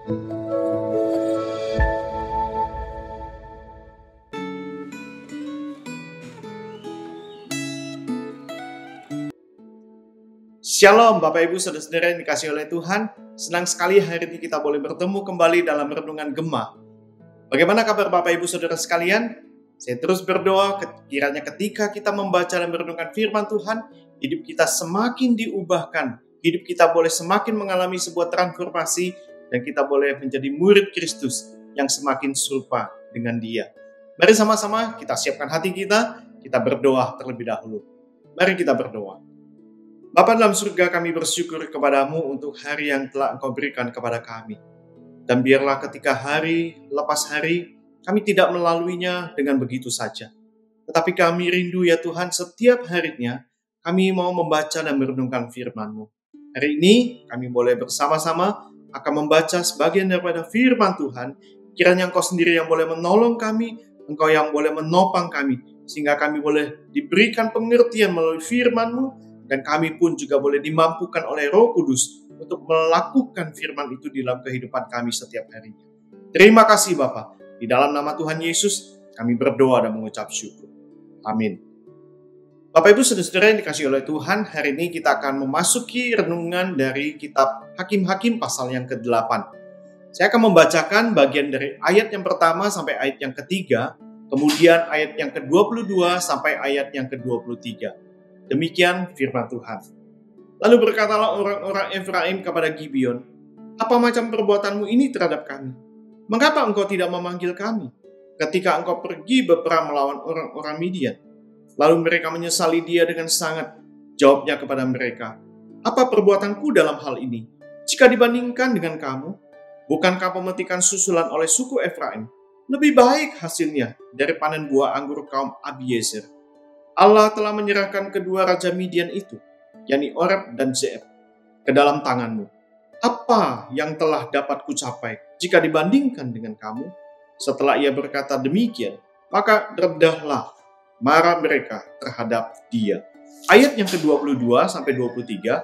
Shalom Bapak Ibu Saudara-saudara yang dikasihi oleh Tuhan. Senang sekali hari ini kita boleh bertemu kembali dalam renungan Gema. Bagaimana kabar Bapak Ibu Saudara sekalian? Saya terus berdoa kiranya ketika kita membaca dan merenungkan firman Tuhan, hidup kita semakin diubahkan, hidup kita boleh semakin mengalami sebuah transformasi, dan kita boleh menjadi murid Kristus yang semakin serupa dengan Dia. Mari sama-sama kita siapkan hati kita berdoa terlebih dahulu. Mari kita berdoa. Bapa dalam surga, kami bersyukur kepadamu untuk hari yang telah Engkau berikan kepada kami. Dan biarlah ketika hari lepas hari, kami tidak melaluinya dengan begitu saja. Tetapi kami rindu ya Tuhan, setiap harinya kami mau membaca dan merenungkan firman-Mu. Hari ini kami boleh bersama-sama akan membaca sebagian daripada firman Tuhan. Kiranya Engkau sendiri yang boleh menolong kami, Engkau yang boleh menopang kami, sehingga kami boleh diberikan pengertian melalui firman-Mu, dan kami pun juga boleh dimampukan oleh Roh Kudus untuk melakukan firman itu di dalam kehidupan kami setiap harinya. Terima kasih Bapa. Di dalam nama Tuhan Yesus, kami berdoa dan mengucap syukur. Amin. Bapak Ibu Saudara-saudara yang dikasihi oleh Tuhan, hari ini kita akan memasuki renungan dari kitab Hakim-Hakim pasal yang ke-8. Saya akan membacakan bagian dari ayat yang pertama sampai ayat yang ketiga, kemudian ayat yang ke-22 sampai ayat yang ke-23. Demikian firman Tuhan. Lalu berkatalah orang-orang Efraim kepada Gibeon, "Apa macam perbuatanmu ini terhadap kami? Mengapa engkau tidak memanggil kami ketika engkau pergi berperang melawan orang-orang Midian?" Lalu mereka menyesali dia dengan sangat. Jawabnya kepada mereka, "Apa perbuatanku dalam hal ini? Jika dibandingkan dengan kamu, bukankah pemetikan susulan oleh suku Efraim lebih baik hasilnya dari panen buah anggur kaum Abiezer? Allah telah menyerahkan kedua raja Midian itu, yakni Oreb dan Zeeb, ke dalam tanganmu. Apa yang telah dapat kucapai jika dibandingkan dengan kamu?" Setelah ia berkata demikian, maka redahlah marah mereka terhadap dia. Ayat yang ke-22 sampai 23.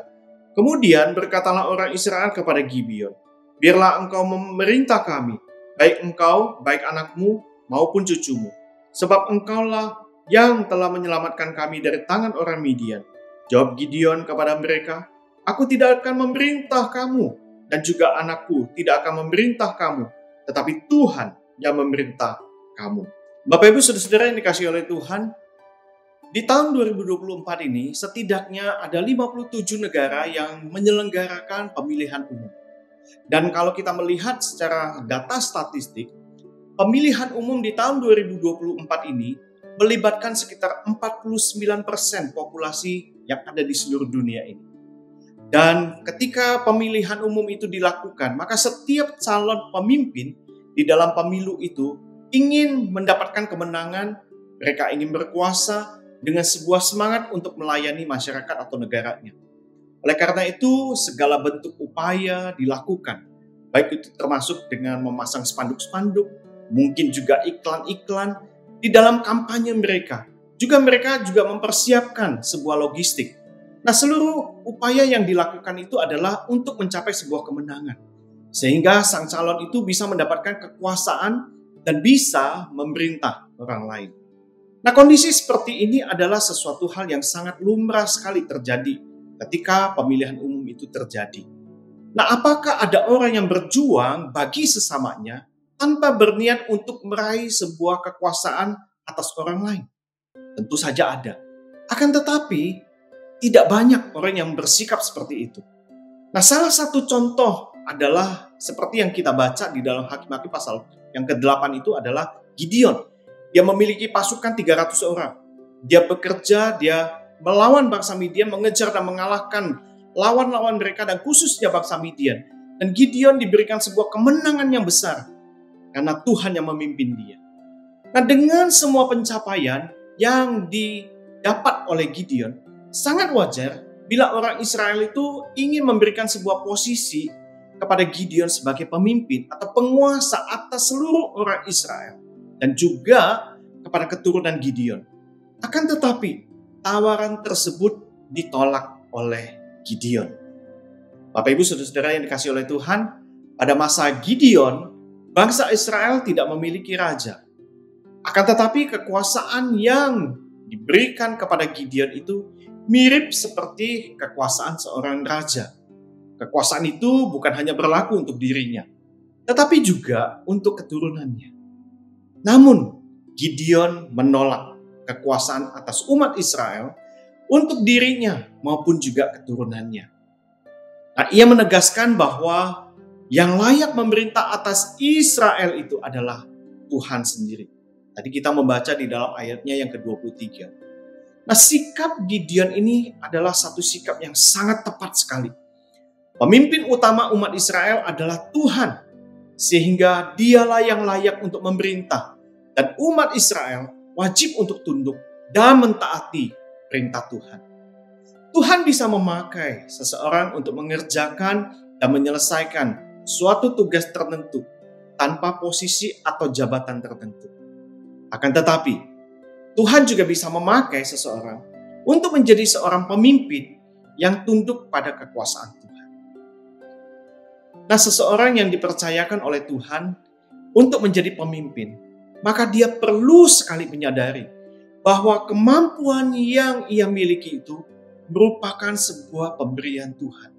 Kemudian berkatalah orang Israel kepada Gibeon, "Biarlah engkau memerintah kami, baik engkau, baik anakmu, maupun cucumu, sebab engkaulah yang telah menyelamatkan kami dari tangan orang Midian." Jawab Gideon kepada mereka, "Aku tidak akan memerintah kamu, dan juga anakku tidak akan memerintah kamu, tetapi Tuhan yang memerintah kamu." Bapak Ibu Saudara-saudara yang dikasihi oleh Tuhan, di tahun 2024 ini setidaknya ada 57 negara yang menyelenggarakan pemilihan umum. Dan kalau kita melihat secara data statistik, pemilihan umum di tahun 2024 ini melibatkan sekitar 49% populasi yang ada di seluruh dunia ini. Dan ketika pemilihan umum itu dilakukan, maka setiap calon pemimpin di dalam pemilu itu ingin mendapatkan kemenangan, mereka ingin berkuasa dengan sebuah semangat untuk melayani masyarakat atau negaranya. Oleh karena itu, segala bentuk upaya dilakukan, baik itu termasuk dengan memasang spanduk-spanduk, mungkin juga iklan-iklan, di dalam kampanye mereka juga mempersiapkan sebuah logistik. Nah, seluruh upaya yang dilakukan itu adalah untuk mencapai sebuah kemenangan, sehingga sang calon itu bisa mendapatkan kekuasaan dan bisa memerintah orang lain. Nah, kondisi seperti ini adalah sesuatu hal yang sangat lumrah sekali terjadi ketika pemilihan umum itu terjadi. Nah, apakah ada orang yang berjuang bagi sesamanya tanpa berniat untuk meraih sebuah kekuasaan atas orang lain? Tentu saja ada. Akan tetapi, tidak banyak orang yang bersikap seperti itu. Nah, salah satu contoh adalah seperti yang kita baca di dalam Hakim-Hakim pasal yang ke-8 itu adalah Gideon. Dia memiliki pasukan 300 orang. Dia bekerja, dia melawan bangsa Midian, mengejar dan mengalahkan lawan-lawan mereka dan khususnya bangsa Midian. Dan Gideon diberikan sebuah kemenangan yang besar karena Tuhan yang memimpin dia. Nah, dengan semua pencapaian yang didapat oleh Gideon, sangat wajar bila orang Israel itu ingin memberikan sebuah posisi kepada Gideon sebagai pemimpin atau penguasa atas seluruh orang Israel dan juga kepada keturunan Gideon. Akan tetapi, tawaran tersebut ditolak oleh Gideon. Bapak Ibu Saudara-saudara yang dikasihi oleh Tuhan, Pada masa Gideon, bangsa Israel tidak memiliki raja. Akan tetapi kekuasaan yang diberikan kepada Gideon itu mirip seperti kekuasaan seorang raja. Kekuasaan itu bukan hanya berlaku untuk dirinya, tetapi juga untuk keturunannya. Namun, Gideon menolak kekuasaan atas umat Israel untuk dirinya maupun juga keturunannya. Nah, ia menegaskan bahwa yang layak memerintah atas Israel itu adalah Tuhan sendiri. Tadi kita membaca di dalam ayatnya yang ke-23. Nah, sikap Gideon ini adalah satu sikap yang sangat tepat sekali. Pemimpin utama umat Israel adalah Tuhan, sehingga dialah yang layak untuk memerintah. Dan umat Israel wajib untuk tunduk dan mentaati perintah Tuhan. Tuhan bisa memakai seseorang untuk mengerjakan dan menyelesaikan suatu tugas tertentu tanpa posisi atau jabatan tertentu. Akan tetapi, Tuhan juga bisa memakai seseorang untuk menjadi seorang pemimpin yang tunduk pada kekuasaan Tuhan. Nah, seseorang yang dipercayakan oleh Tuhan untuk menjadi pemimpin, maka dia perlu sekali menyadari bahwa kemampuan yang ia miliki itu merupakan sebuah pemberian Tuhan.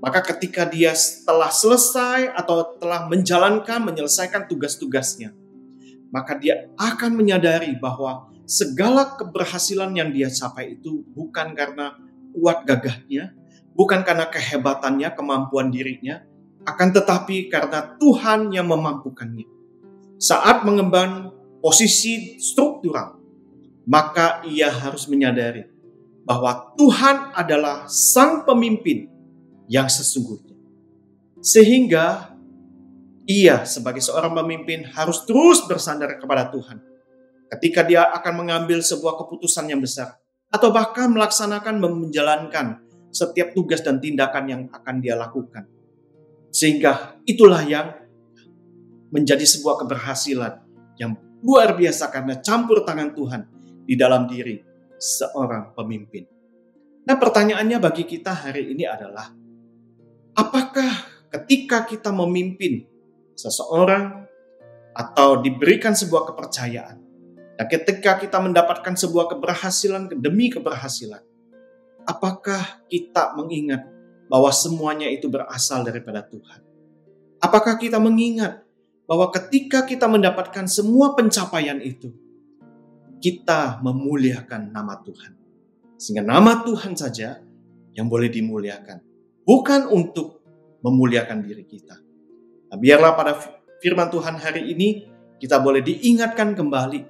Maka ketika dia telah selesai atau telah menyelesaikan tugas-tugasnya, maka dia akan menyadari bahwa segala keberhasilan yang dia capai itu bukan karena kuat gagahnya, bukan karena kehebatannya, kemampuan dirinya, akan tetapi karena Tuhan yang memampukannya. Saat mengemban posisi struktural, maka ia harus menyadari bahwa Tuhan adalah sang pemimpin yang sesungguhnya. Sehingga ia sebagai seorang pemimpin harus terus bersandar kepada Tuhan ketika dia akan mengambil sebuah keputusan yang besar atau bahkan melaksanakan menjalankan setiap tugas dan tindakan yang akan dia lakukan. Sehingga itulah yang menjadi sebuah keberhasilan yang luar biasa karena campur tangan Tuhan di dalam diri seorang pemimpin. Nah, pertanyaannya bagi kita hari ini adalah, apakah ketika kita memimpin seseorang atau diberikan sebuah kepercayaan, dan ketika kita mendapatkan sebuah keberhasilan demi keberhasilan, apakah kita mengingat bahwa semuanya itu berasal daripada Tuhan? Apakah kita mengingat bahwa ketika kita mendapatkan semua pencapaian itu, kita memuliakan nama Tuhan? Sehingga nama Tuhan saja yang boleh dimuliakan, bukan untuk memuliakan diri kita. Nah, biarlah pada firman Tuhan hari ini kita boleh diingatkan kembali,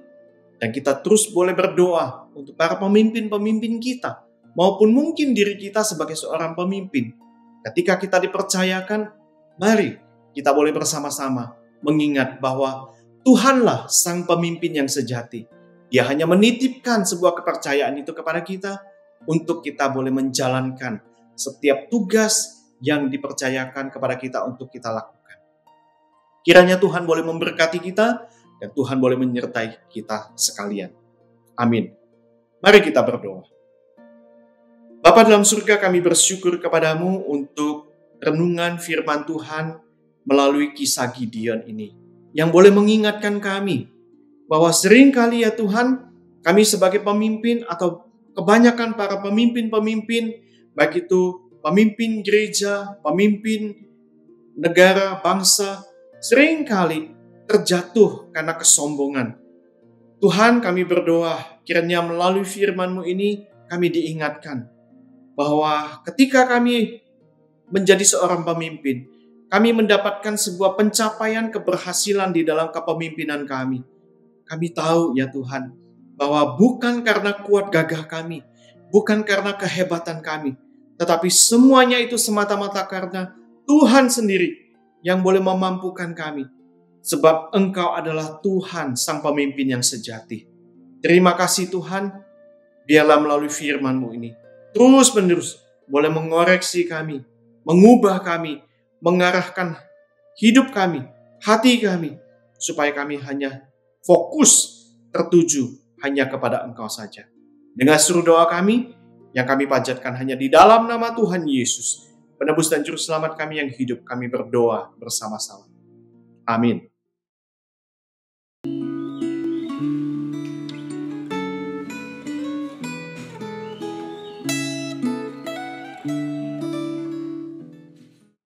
dan kita terus boleh berdoa untuk para pemimpin-pemimpin kita, maupun mungkin diri kita sebagai seorang pemimpin. Ketika kita dipercayakan, mari kita boleh bersama-sama mengingat bahwa Tuhanlah sang pemimpin yang sejati. Dia hanya menitipkan sebuah kepercayaan itu kepada kita untuk kita boleh menjalankan setiap tugas yang dipercayakan kepada kita untuk kita lakukan. Kiranya Tuhan boleh memberkati kita dan Tuhan boleh menyertai kita sekalian. Amin. Mari kita berdoa. Bapa dalam surga, kami bersyukur kepadamu untuk renungan firman Tuhan melalui kisah Gideon ini, yang boleh mengingatkan kami bahwa seringkali ya Tuhan, kami sebagai pemimpin atau kebanyakan para pemimpin-pemimpin, baik itu pemimpin gereja, pemimpin negara, bangsa, seringkali terjatuh karena kesombongan. Tuhan, kami berdoa kiranya melalui firman-Mu ini kami diingatkan bahwa ketika kami menjadi seorang pemimpin, kami mendapatkan sebuah pencapaian keberhasilan di dalam kepemimpinan kami. Kami tahu ya Tuhan, bahwa bukan karena kuat gagah kami, bukan karena kehebatan kami, tetapi semuanya itu semata-mata karena Tuhan sendiri yang boleh memampukan kami. Sebab Engkau adalah Tuhan, sang pemimpin yang sejati. Terima kasih Tuhan, biarlah melalui firman-Mu ini terus-menerus boleh mengoreksi kami, mengubah kami, mengarahkan hidup kami, hati kami, supaya kami hanya fokus tertuju hanya kepada Engkau saja. Dengan seluruh doa kami, yang kami panjatkan hanya di dalam nama Tuhan Yesus, penebus dan juru selamat kami yang hidup, kami berdoa bersama-sama. Amin.